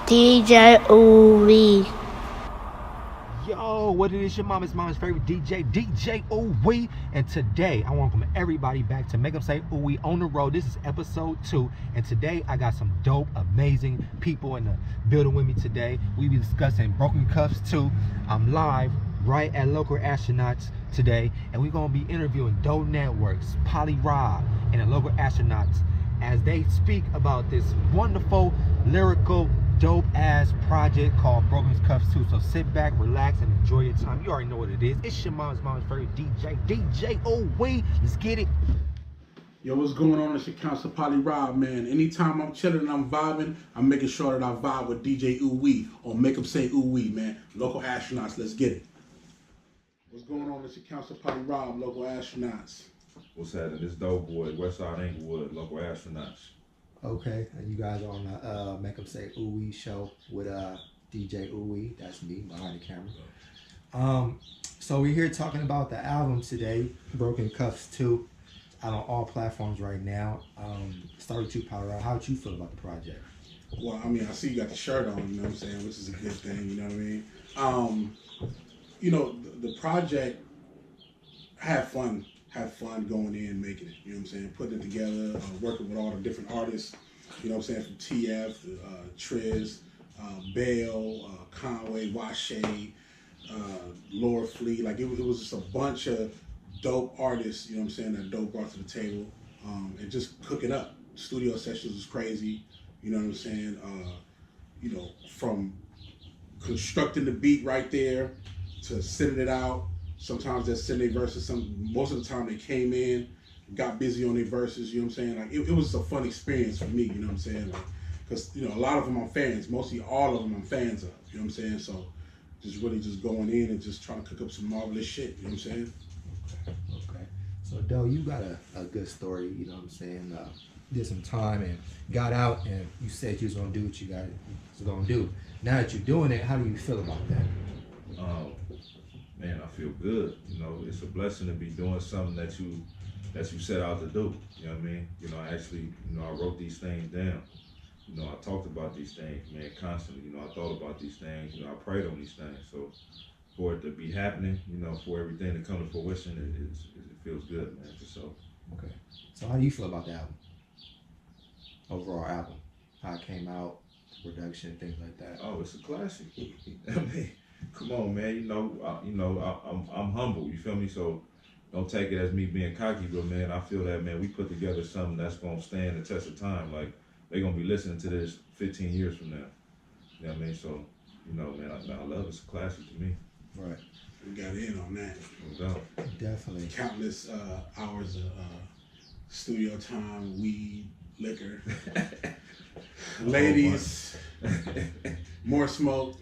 DJ OoooWeE. Yo, what it is, your mama's favorite DJ OoooWeE. And today, I want to welcome everybody back to Make Em Say OoooWeE on the road. This is episode 2. And today, I got some dope, amazing people in the building with me today. We be discussing Broken Cuffz 2. I'm live right at Local Astronauts today. And we're going to be interviewing dope Networkz, Polly Rob, and the Local Astronauts as they speak about this wonderful, lyrical, dope-ass project called Broken Cuffz 2. So sit back, relax, and enjoy your time. You already know what it is. It's your mama's favorite DJ OoooWeE. Let's get it. Yo, what's going on? It's your counselor, Polly Rob, man. Anytime I'm chilling and I'm vibing, I'm making sure that I vibe with DJ OoooWeE or Make Em Say OoooWeE, man. Local Astronauts, let's get it. What's going on? It's your counselor, Polly Rob, Local Astronauts. What's happening? This dope boy, Westside Inglewood, Local Astronauts. Okay, and you guys are on the Make Em Say OoooWeE show with DJ OoooWeE. That's me behind the camera. So we're here talking about the album today, Broken Cuffz 2. It's out on all platforms right now. Start with you, Power. How would you feel about the project? Well, I mean, I see you got the shirt on, you know what I'm saying, which is a good thing, you know what I mean? You know, the project, have fun going in, making it, you know what I'm saying, putting it together, working with all the different artists, you know what I'm saying, from TF, Triz, Bale, Conway, Washay, Laura Fleet. Like it was just a bunch of dope artists, you know what I'm saying, that dope brought to the table, and just cooking up. Studio sessions was crazy, you know what I'm saying, you know, from constructing the beat right there to sending it out. Sometimes they're sending their verses. Most of the time they came in, got busy on their verses. You know what I'm saying? Like it was a fun experience for me. You know what I'm saying? Like, cause you know a lot of them I'm fans. Mostly all of them I'm fans of. You know what I'm saying? So just really just going in and just trying to cook up some marvelous shit. You know what I'm saying? Okay. So Doe, you got a good story. You know what I'm saying? Did some time and got out, and you said you was gonna do what you was gonna do. Now that you're doing it, how do you feel about that? Man, I feel good. You know, it's a blessing to be doing something that you set out to do. You know what I mean? You know, I actually, you know, I wrote these things down. You know, I talked about these things, man, constantly. You know, I thought about these things. You know, I prayed on these things. So for it to be happening, you know, for everything to come to fruition, it feels good, man, for sure. Okay. So how do you feel about the album? Overall album, how it came out, production, things like that. Oh, it's a classic. I mean, come on, man. I'm humble. You feel me? So don't take it as me being cocky, but man, I feel that, man, we put together something that's gonna stand the test of time. Like they're gonna be listening to this 15 years from now. You know what I mean? So, you know, man, I love it. It's a classic to me. Right. We got in on that. No doubt. Definitely. Countless hours of studio time, weed, liquor, ladies, more smoke.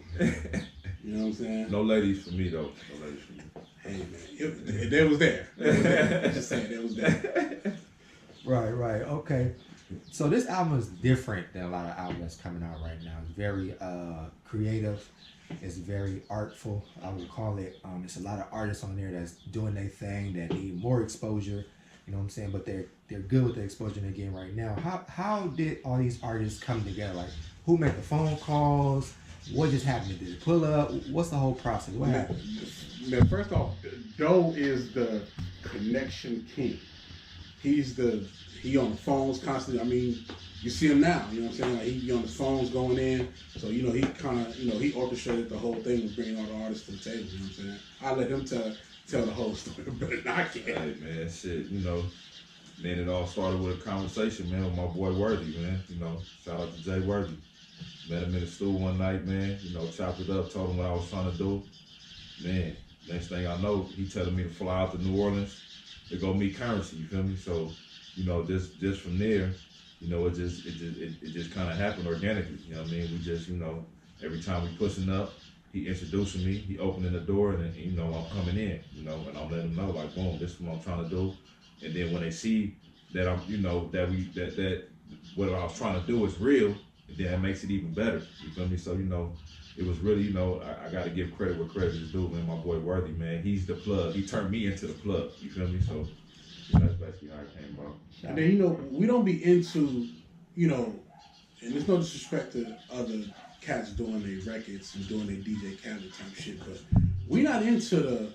You know what I'm saying? No ladies for me though. No ladies for me. Hey man, they was there. I'm just saying, they was there. Right. Okay. So this album is different than a lot of albums that's coming out right now. It's very creative. It's very artful. I would call it. It's a lot of artists on there that's doing their thing that need more exposure. You know what I'm saying? But they're good with the exposure they're getting right now. How did all these artists come together? Like, who made the phone calls? What just happened? Did it pull up? What's the whole process? What happened? Man, first off, Doe is the connection king. He on the phones constantly. I mean, you see him now. You know what I'm saying? Like he be on the phones going in. So you know he kind of he orchestrated the whole thing with bringing all the artists to the table. You know what I'm saying? I let him tell the whole story better than I can. Hey man, shit, you know. Then it all started with a conversation, man, with my boy Worthy, man. You know, shout out to Jay Worthy. Met him in the stool one night, man. You know, chopped it up, told him what I was trying to do. Man, next thing I know, he telling me to fly out to New Orleans to go meet Currency. You feel me? So, you know, just from there, you know, it just kind of happened organically. You know what I mean? We just, you know, every time we pushing up, he introducing me, he opening the door, and then, you know, I'm coming in. You know, and I'm letting them know, like, boom, this is what I'm trying to do. And then when they see that I'm, you know, that what I was trying to do is real, then it makes it even better. You feel me? So, you know, it was really, you know, I got to give credit where credit is due, man. My boy Worthy, man, he's the plug. He turned me into the plug. You feel me? So that's basically how it came about. And then, you know, we don't be into, you know, and there's no disrespect to other cats doing their records and doing their DJ cabinet type shit, but we not into the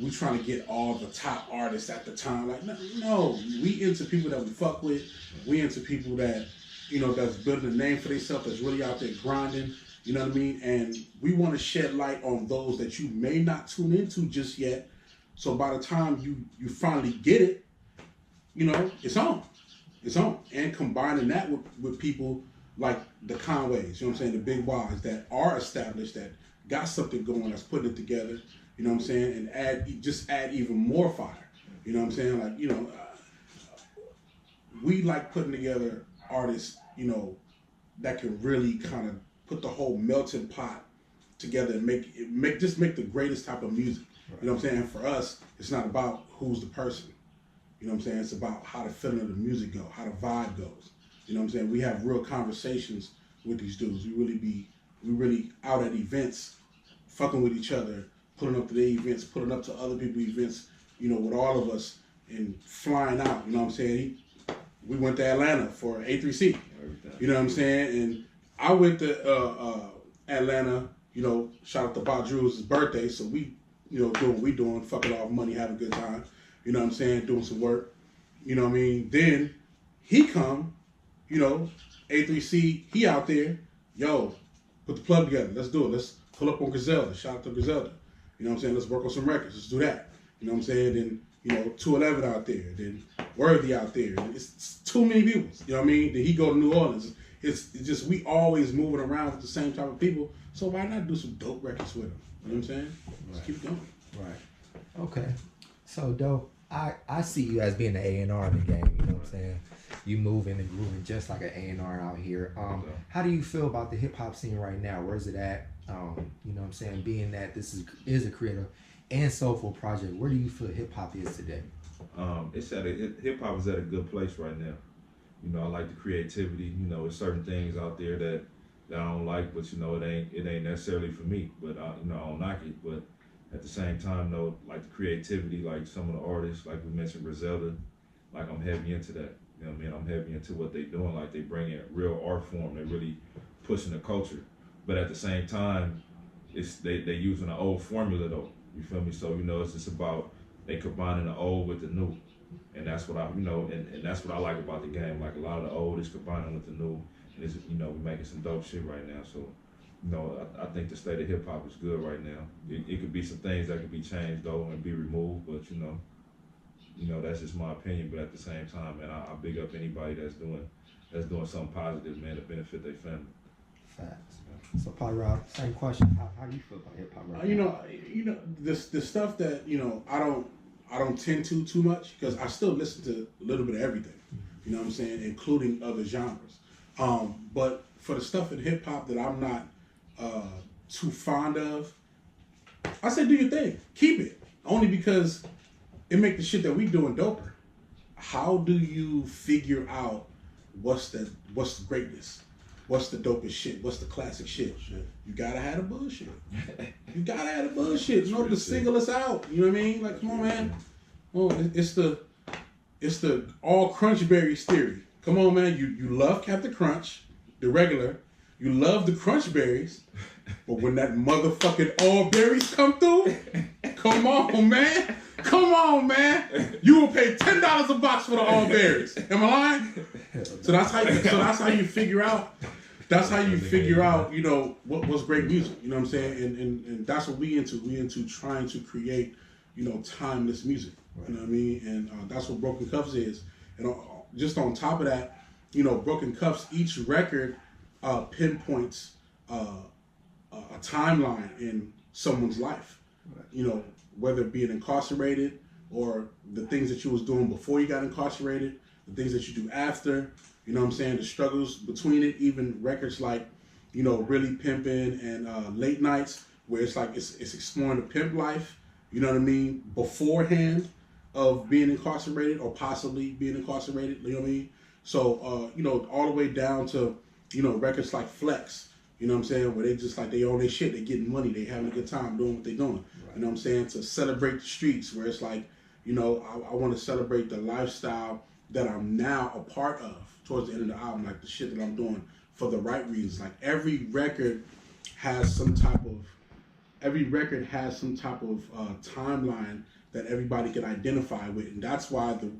we trying to get all the top artists at the time. Like no, we into people that we fuck with. We into people that, you know, that's building a name for themselves, that's really out there grinding. You know what I mean? And we want to shed light on those that you may not tune into just yet. So by the time you finally get it, you know, it's on. It's on. And combining that with people like the Conways, you know what I'm saying, the big Ys that are established, that got something going, that's putting it together, you know what I'm saying, and add even more fire. You know what I'm saying? Like, you know, we like putting together artists, you know, that can really kind of put the whole melting pot together and make the greatest type of music. Right. You know what I'm saying? And for us, it's not about who's the person. You know what I'm saying? It's about how the feeling of the music go, how the vibe goes. You know what I'm saying? We have real conversations with these dudes. We really out at events, fucking with each other, pulling up to their events, pulling up to other people's events, you know, with all of us and flying out. You know what I'm saying? We went to Atlanta for A3C. You know what I'm saying? And I went to Atlanta, you know, shout out to Badru's birthday. So we, you know, doing what we doing, fucking off money, having a good time. You know what I'm saying? Doing some work. You know what I mean? Then he come, you know, A3C, he out there, yo, put the plug together. Let's do it. Let's pull up on Griselda. Shout out to Griselda. You know what I'm saying? Let's work on some records. Let's do that. You know what I'm saying? Then, you know, 211 out there. Then Worthy out there. It's too many people. You know what I mean? Then he go to New Orleans. It's just we always moving around with the same type of people. So why not do some dope records with them? You know what I'm saying? Let's keep going. Right. Okay. So dope. I see you as being an A&R in the game. You know what I'm saying? You moving and grooving just like an A&R out here. How do you feel about the hip hop scene right now? Where's it at? You know what I'm saying? Being that this is a creative and soulful project, where do you feel hip hop is today? Hip hop is at a good place right now. You know, I like the creativity. You know, there's certain things out there that I don't like, but you know, it ain't necessarily for me. But you know, I don't knock it. But at the same time, though, like the creativity, like some of the artists, like we mentioned Griselda, like I'm heavy into that. You know what I mean? I'm heavy into what they doing. Like they bring in real art form. They're really pushing the culture. But at the same time, it's they using an old formula though. You feel me? So you know, it's just about they combining the old with the new. And that's what and that's what I like about the game. Like a lot of the old is combining with the new, and it's, you know, we're making some dope shit right now. So, you know, I think the state of hip hop is good right now. It could be some things that could be changed though and be removed, but you know that's just my opinion. But at the same time, man, I big up anybody that's doing something positive, man, to benefit their family. Facts. So, Rob, same question. How do you feel about hip hop right now? You know, the stuff that, you know, I don't tend to too much because I still listen to a little bit of everything. You know what I'm saying, including other genres. But for the stuff in hip hop that I'm not too fond of, I say do your thing, keep it. Only because it make the shit that we doing doper. How do you figure out what's the greatness? What's the dopest shit? What's the classic shit? You gotta have the bullshit. You gotta have the bullshit in order to single us out. You know what I mean? Like, come on, man. Oh, it's the all crunchberries theory. Come on, man. You love Captain Crunch, the regular. You love the crunch berries, but when that motherfucking all berries come through, come on, man. Come on, man. You will pay $10 a box for the all berries. Am I lying? So that's how you figure out. That's how you figure out, you know, what's great music. You know what I'm saying? And that's what we into. We into trying to create, you know, timeless music. You know what I mean? And that's what Broken Cuffz is. And just on top of that, you know, Broken Cuffz, each record pinpoints a timeline in someone's life. You know, whether being incarcerated or the things that you was doing before you got incarcerated, the things that you do after, you know what I'm saying, the struggles between it, even records like, you know, Really Pimpin' and Late Nights, where it's like it's exploring the pimp life, you know what I mean, beforehand of being incarcerated or possibly being incarcerated, you know what I mean? So, you know, all the way down to, you know, records like Flex, you know what I'm saying, where they just like, they own their shit, they getting money, they having a good time doing what they doing. Right. You know what I'm saying? To celebrate the streets, where it's like, you know, I want to celebrate the lifestyle that I'm now a part of towards the end of the album, like the shit that I'm doing for the right reasons. Like every record has some type of timeline that everybody can identify with, and that's why the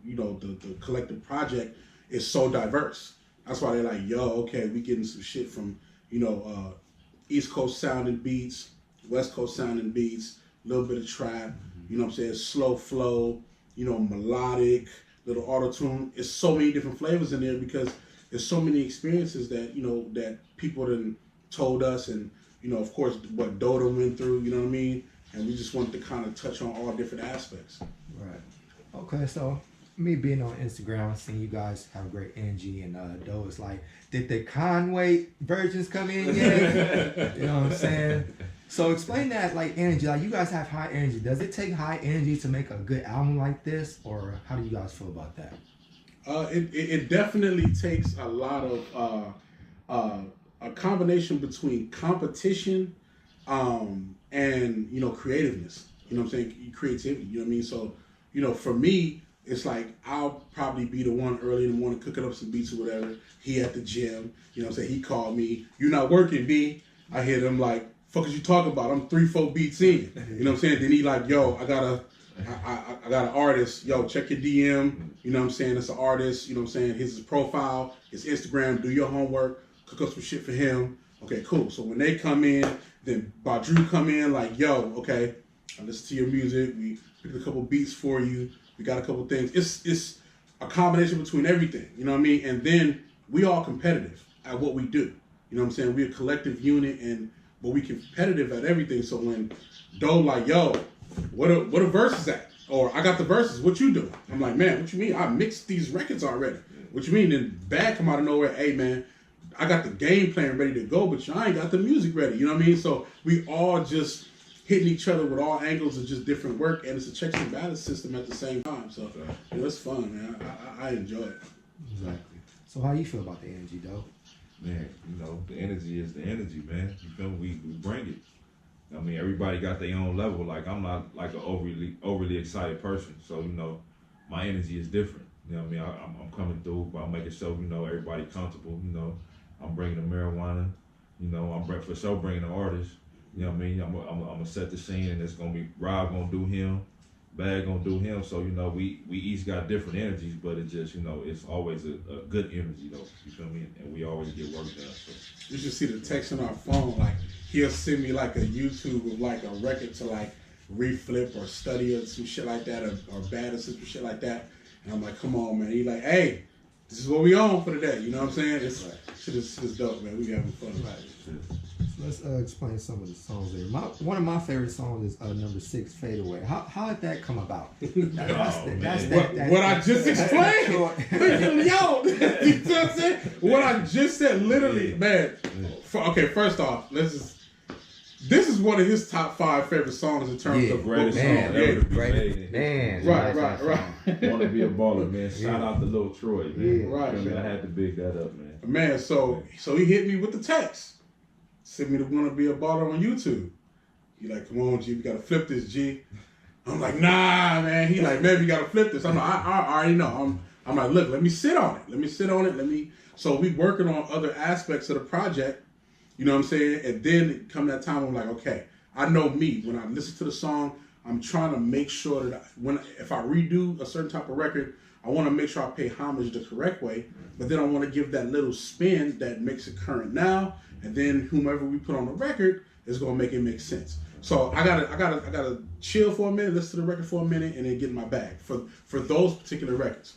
collective project is so diverse. That's why they're like, yo, okay, we getting some shit from East Coast sounding beats, West Coast sounding beats, a little bit of trap, you know what I'm saying, slow flow, melodic, little auto-tune. It's so many different flavors in there because there's so many experiences that, that people done told us, and, of course, what Doda went through, you know what I mean? And we just wanted to kind of touch on all different aspects. Right. Okay, so me being on Instagram, seeing you guys have great energy, and Doda's like, did the Conway versions come in yet? You know what I'm saying? So explain that, like, energy. Like, you guys have high energy. Does it take high energy to make a good album like this, or how do you guys feel about that? It definitely takes a lot of a combination between competition and creativeness. You know what I'm saying? Creativity. You know what I mean? So for me, it's like I'll probably be the one early in the morning cooking up some beats or whatever. He at the gym. You know what I'm saying? He called me. You not working, B? I hit him like, fuck is you talking about? I'm 3-4 beats in. You know what I'm saying? Then he like, yo, I got an artist. Yo, check your DM. You know what I'm saying? It's an artist. You know what I'm saying? Here's his profile, his Instagram. Do your homework. Cook up some shit for him. Okay, cool. So when they come in, then Badru come in like, yo, okay, I listen to your music. We picked a couple beats for you. We got a couple things. It's a combination between everything. You know what I mean? And then we all competitive at what we do. You know what I'm saying? We're a collective unit, but we competitive at everything. So when Doe like, yo, what a verses at? Or I got the verses, what you doing? I'm like, man, what you mean? I mixed these records already. What you mean? Then Bad come out of nowhere, hey man, I got the game plan ready to go, but I ain't got the music ready. You know what I mean? So we all just hitting each other with all angles of just different work, and it's a checks and balance system at the same time. So it's fun, man. I enjoy it. Exactly. So how you feel about the energy, though? Man, the energy is the energy, man. You feel me? We bring it. I mean, everybody got their own level. Like, I'm not like an overly excited person. So, my energy is different. You know what I mean? I'm coming through, but I'm making sure, everybody comfortable. I'm bringing the marijuana. I'm for sure bringing the artist. You know what I mean? I'm gonna set the scene, and it's gonna be Rob gonna do him, Bad gonna do him. So we each got different energies, but it just it's always a good energy though. You feel me? And we always get work done. So you should see the text on our phone. Like he'll send me like a YouTube of like a record to like reflip or study or some shit like that, or Bad or some shit like that. And I'm like, come on, man. He's like, hey, this is what we on for today. You know what I'm saying? It's shit is dope, man. We having fun. Right. Let's explain some of the songs there. One of my favorite songs is number 6, Fade Away. How did that come about? What I just explained. Yo, you know what I'm saying? What I just said, literally, man. Okay, first off, this is one of his top 5 favorite songs in terms of greatest song ever to be made. Man, right. Want to be a baller, man. Shout out to Lil Troy, man. Yeah, right. I had to big that up, man. Man, so he hit me with the text. Sent me to Want to Be a Baller on YouTube. He like, come on, G, we gotta flip this, G. I'm like, nah, man. He like, man, we gotta flip this. I'm like, I already know. I'm like, look, let me sit on it. So we working on other aspects of the project. You know what I'm saying? And then come that time, I'm like, okay, I know me. When I listen to the song, I'm trying to make sure that if I redo a certain type of record, I want to make sure I pay homage the correct way. But then I want to give that little spin that makes it current now. And then whomever we put on the record is gonna make it make sense. So I gotta chill for a minute, listen to the record for a minute, and then get in my bag for those particular records.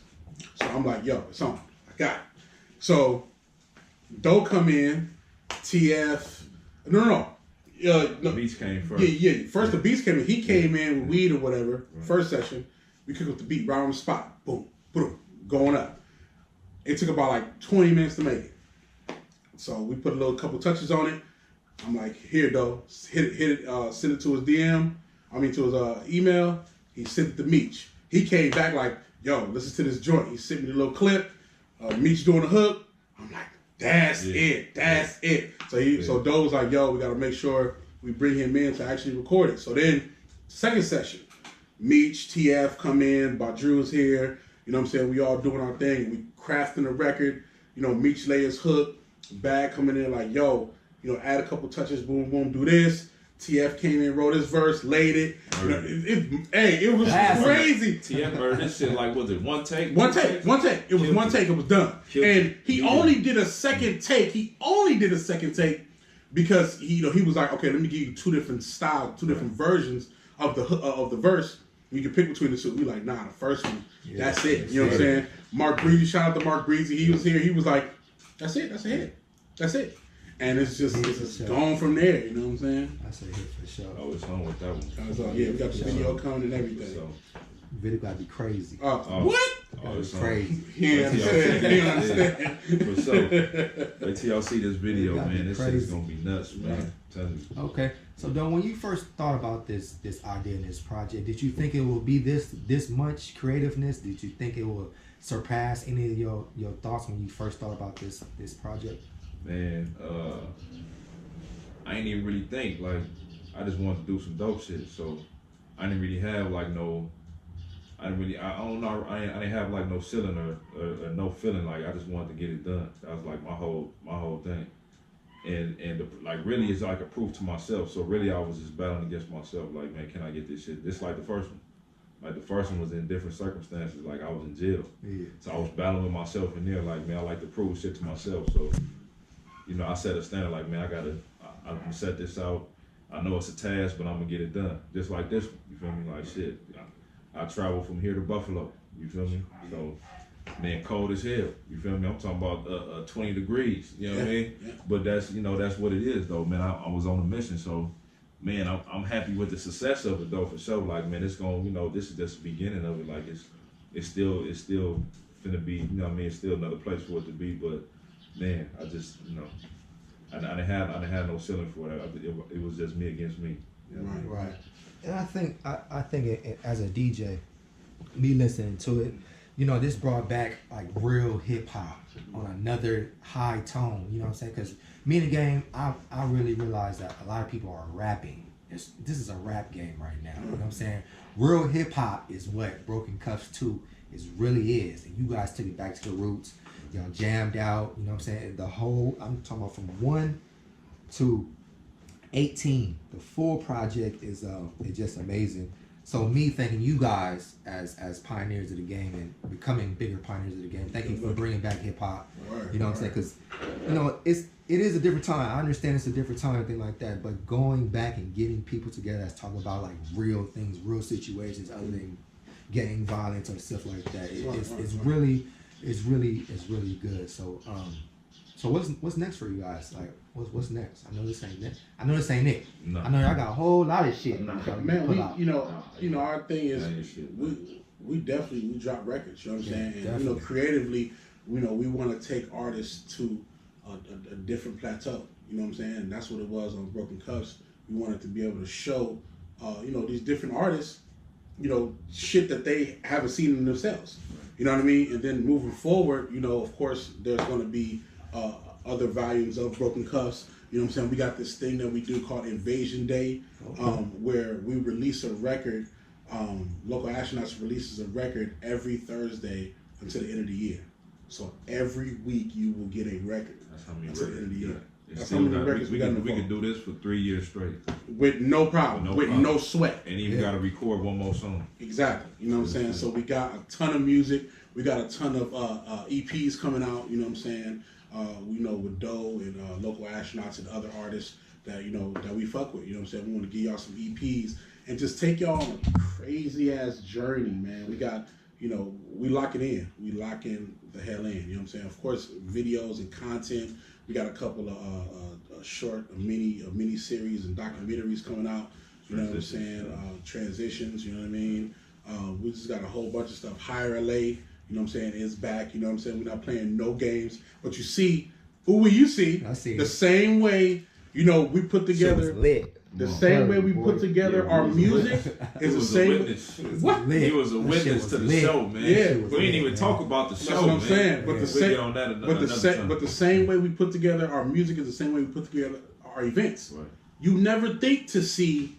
So I'm like, yo, it's on. I got it. So Doe come in, TF. No. The beats came first. Yeah. First the beats came in. He came in with weed or whatever. Right. First session, we cooked up the beat right on the spot. Boom, boom, going up. It took about like 20 minutes to make it. So we put a couple touches on it. I'm like, here, Doe, hit it, send it to his DM. To his email. He sent it to Meech. He came back like, yo, listen to this joint. He sent me the little clip. Meech doing the hook. I'm like, that's it. So Doe was like, yo, we gotta make sure we bring him in to actually record it. So then, second session, Meech, TF come in, Badru's here. You know what I'm saying? We all doing our thing. We crafting the record. Meech lay his hook. Bag coming in like, yo, you know, add a couple touches, boom, boom, do this. TF came in, wrote his verse, laid it. You know, it was crazy. TF murdered this shit like, was it one take? One take. It was one take. It was done. And he only did a second take. Because he was like, okay, let me give you two different styles, two different versions of the verse. You can pick between the two. We like, nah, the first one, that's it. You know what I'm saying? Mark Breezy, shout out to Mark Breezy. He was here. He was like, that's it. That's a hit. That's it. And it's just gone from there. You know what I'm saying? That's a hit for sure. Oh, it's on with that one. So, yeah, we got the video coming and everything. So, Video gotta be crazy. What? Oh, it's crazy. He understand. For sure. Wait till y'all see this video, Gotta be man. This crazy. shit's gonna be nuts, man. I'm telling you. Okay, so Don, when you first thought about this idea and this project, did you think it would be this much creativeness? Did you think it would surpass any of your thoughts when you first thought about this project? Man, I ain't even really think, like, I just wanted to do some dope shit, so I didn't really have like no, I didn't have like no ceiling or no feeling. Like, I just wanted to get it done. That was like my whole thing, and like really it's like a proof to myself. So really I was just battling against myself. Like, man, can I get this shit? Just like the first one. Like, the first one was in different circumstances. Like, I was in jail, so I was battling with myself in there. Like, man, I like to prove shit to myself. So, you know, I set a standard. Like, man, I'm gonna set this out. I know it's a task, but I'm gonna get it done. Just like this one, you feel me? Like, shit, I travel from here to Buffalo, you feel me? So, man, cold as hell, you feel me? I'm talking about 20 degrees, you know what I mean? Yeah. But that's what it is, though, man. I was on a mission, so, man, I'm happy with the success of it, though, for sure. Like, man, it's gonna, this is just the beginning of it. Like, it's still finna be, you know what I mean? It's still another place for it to be, but, man, I just, I didn't have no ceiling for that. It was just me against me. Right. And I think as a DJ, me listening to it, this brought back like real hip hop on another high tone. You know what I'm saying? Because me in the game, I really realized that a lot of people are rapping. This is a rap game right now. You know what I'm saying? Real hip hop is what Broken Cuffz 2 really is, and you guys took it back to the roots. Y'all jammed out, you know what I'm saying? I'm talking about from 1 to 18. The full project is just amazing. So me thanking you guys as pioneers of the game and becoming bigger pioneers of the game. Thank you for bringing back hip hop. You know what I'm saying? Because it is a different time. I understand it's a different time and things like that. But going back and getting people together that's talking about like real things, real situations, other than gang violence or stuff like that, it's really good. So so what's next for you guys? Like what's next? I know this ain't it. No. I know y'all got a whole lot of shit. Man, our thing is we definitely drop records. You know what I'm saying? And definitely. Creatively, we want to take artists to a different plateau. You know what I'm saying? And that's what it was on Broken Cuffz. We wanted to be able to show these different artists, shit that they haven't seen in themselves. You know what I mean? And then moving forward, of course, there's going to be other volumes of Broken Cuffz. You know what I'm saying? We got this thing that we do called Invasion Day, where we release a record. Local Astronauts releases a record every Thursday until the end of the year. So every week you will get a record until the end of the year. That's how many records we got. We could do this for 3 years straight with no problem, with no sweat, and even got to record one more song. Exactly. You know what I'm saying? So we got a ton of music. We got a ton of EPs coming out. You know what I'm saying? With Doe and Local Astronauts and other artists that that we fuck with. You know what I'm saying? We want to give y'all some EPs and just take y'all on a crazy ass journey, man. We got we lock it in. We lock in the hell in. You know what I'm saying? Of course, videos and content. We got a couple of short, mini series and documentaries coming out. You know what I'm saying? Transitions. You know what I mean? We just got a whole bunch of stuff. Higher LA. You know what I'm saying? Is back. You know what I'm saying? We're not playing no games. But you see, you see, I see the same way. We put together. Lit. The same way we put together our music is the same. What? He was a witness to the show, man. Yeah, we didn't even talk about the show. That's what I'm saying. But the the same way we put together our music is the same way we put together our events. Right. You never think to see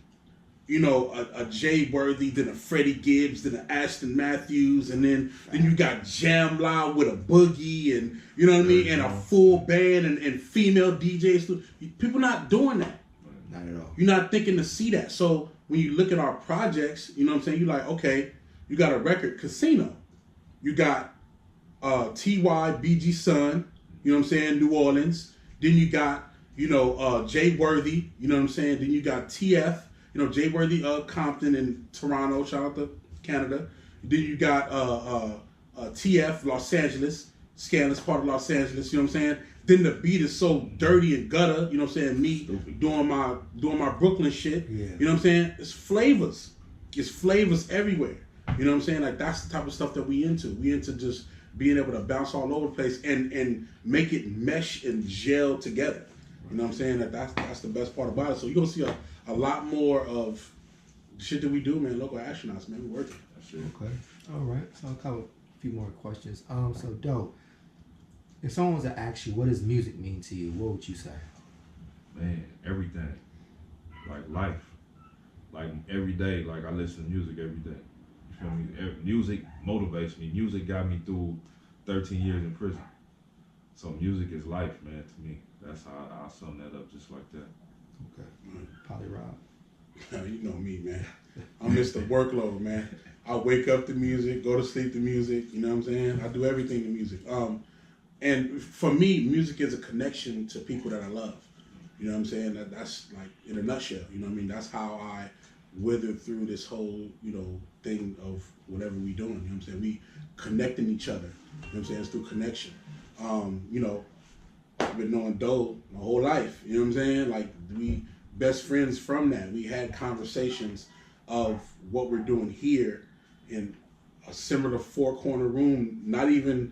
you know, a Jay Worthy, then a Freddie Gibbs, then an Ashton Matthews, and then you got Jam Loud with a boogie, and you know what I mean, and a full band and female DJs. People not doing that. Not at all. You're not thinking to see that. So when you look at our projects, you know what I'm saying, you're like, okay, you got a record, Casino. You got T.Y., BG Sun, you know what I'm saying, New Orleans. Then you got, you know, Jay Worthy, you know what I'm saying. Then you got TF, you know, Jay Worthy, Compton and Toronto, shout out to Canada. Then you got TF, Los Angeles, Scandalous part of Los Angeles, you know what I'm saying. Then the beat is so dirty and gutter, you know what I'm saying. Me doing my Brooklyn shit, yeah. You know what I'm saying. It's flavors everywhere. You know what I'm saying. Like that's the type of stuff that we into. We into just being able to bounce all over the place and make it mesh and gel together. You know what I'm saying. That's the best part about it. So you're gonna see a lot more of shit that we do, man. Local astronauts, man, we working. Okay. All right. So I'll cover a few more questions. So dope. If someone was to ask you, what does music mean to you? What would you say? Man, everything. Like life. Like every day, like I listen to music every day. You feel me? Music motivates me. Music got me through 13 years in prison. So music is life, man, to me. That's how I sum that up, just like that. Okay. Poly Rob. You know me, man. I miss the workload, man. I wake up to music, go to sleep to music. You know what I'm saying? I do everything to music. And for me, music is a connection to people that I love. You know what I'm saying? That's like in a nutshell. You know what I mean? That's how I wither through this whole, you know, thing of whatever we doing. You know what I'm saying? We connecting each other. You know what I'm saying? It's through connection. You know, I've been knowing Doe my whole life. You know what I'm saying? Like we best friends from that. We had conversations of what we're doing here in a similar four-corner room. Not even.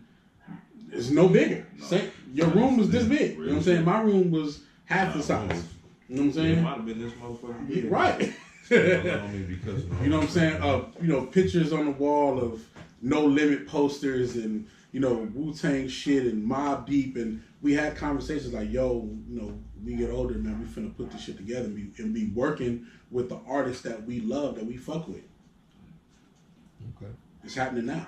It's no bigger. No. Your room was this big. You know what I'm saying? My room was half the size. You know what I'm saying? It might have been this motherfucker big. Right. You know what I'm saying? You know, pictures on the wall of No Limit posters and, you know, Wu-Tang shit and Mobb Deep. And we had conversations like, yo, you know, we get older, man, we finna put this shit together and be working with the artists that we love, that we fuck with. Okay. It's happening now.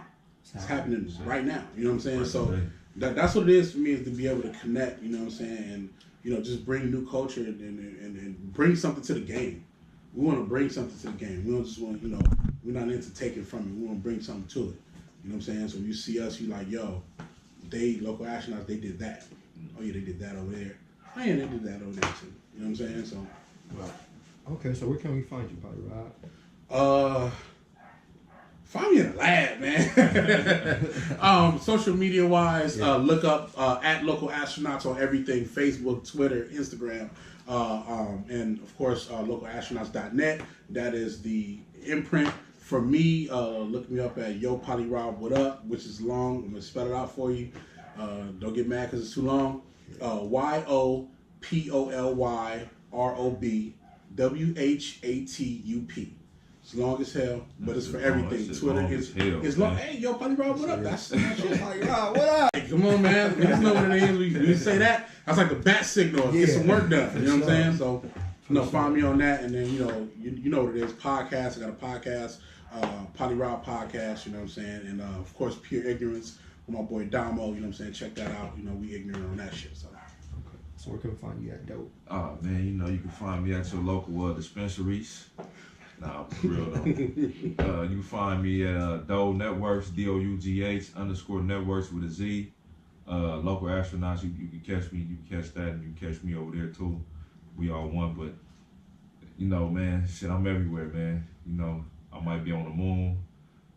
It's happening right now. You know what I'm saying? So that's what it is for me, is to be able to connect, you know what I'm saying? And, you know, just bring new culture and bring something to the game. We want to bring something to the game. We don't just want, you know, we're not into taking from it. We want to bring something to it. You know what I'm saying? So when you see us, you like, yo, they, local astronauts, they did that. Oh yeah, they did that over there. Oh yeah, they did that over there too. You know what I'm saying? So. Okay, so where can we find you, Poly Rob? Find me in the lab, man. Social media wise, look up at Local Astronauts on everything: Facebook, Twitter, Instagram, and of course localastronauts.net. That is the imprint. For me, look me up at Yo Poly Rob What Up, which is long. I'm gonna spell it out for you. Don't get mad because it's too long. YOPOLYROBWHATUP. It's long as hell, but it's for everything. Twitter is long. Hey, Yo, Poly Rob, what up? That's Poly Rob, what up? Hey, come on, man. Niggas know what it is. We say that. That's like the bat signal. Get some work done. You know what I'm saying? So, you know, find me on that, and then you know what it is. Podcast. I got a podcast, Poly Rob podcast. You know what I'm saying? And of course, Pure Ignorance with my boy Damo. You know what I'm saying? Check that out. You know, we ignorant on that shit. So. So where can we find you at, Dope? Oh man, you know you can find me at your local dispensaries. Nah, for real though. You can find me at Doe Networkz, DOUGH_Networkz with a Z. Local astronauts, you can catch me, you can catch that, and you can catch me over there too. We all one, but you know, man, shit, I'm everywhere, man. You know, I might be on the moon.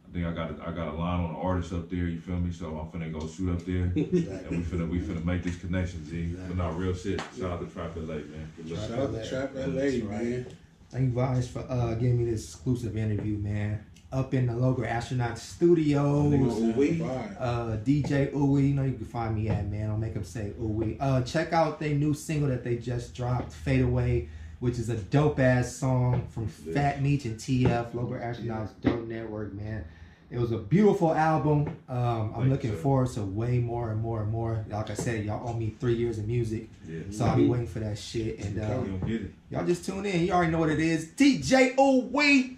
I think I got a line on the artist up there, you feel me? So I'm finna go shoot up there. And we finna make this connection, G. But not real shit. Shout out to Trap LA, man. Shout out to Trap LA, man. Thank you guys for giving me this exclusive interview, man. Up in the Local Astronaut Studios. DJ OoooWeE, you know you can find me at, man. I'll make them say OoooWeE. Check out their new single that they just dropped, Fade Away, which is a dope ass song from Fat Meech and TF, Local Astronauts Dope Network, man. It was a beautiful album. I'm Thank looking you. forward to way more and more and more. Like I said, y'all owe me 3 years of music, so I'll be waiting for that shit. And You don't get it. y'all just tune in. You already know what it is. DJ OoooWeE.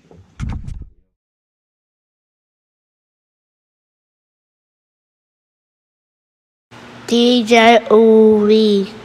DJ OoooWeE.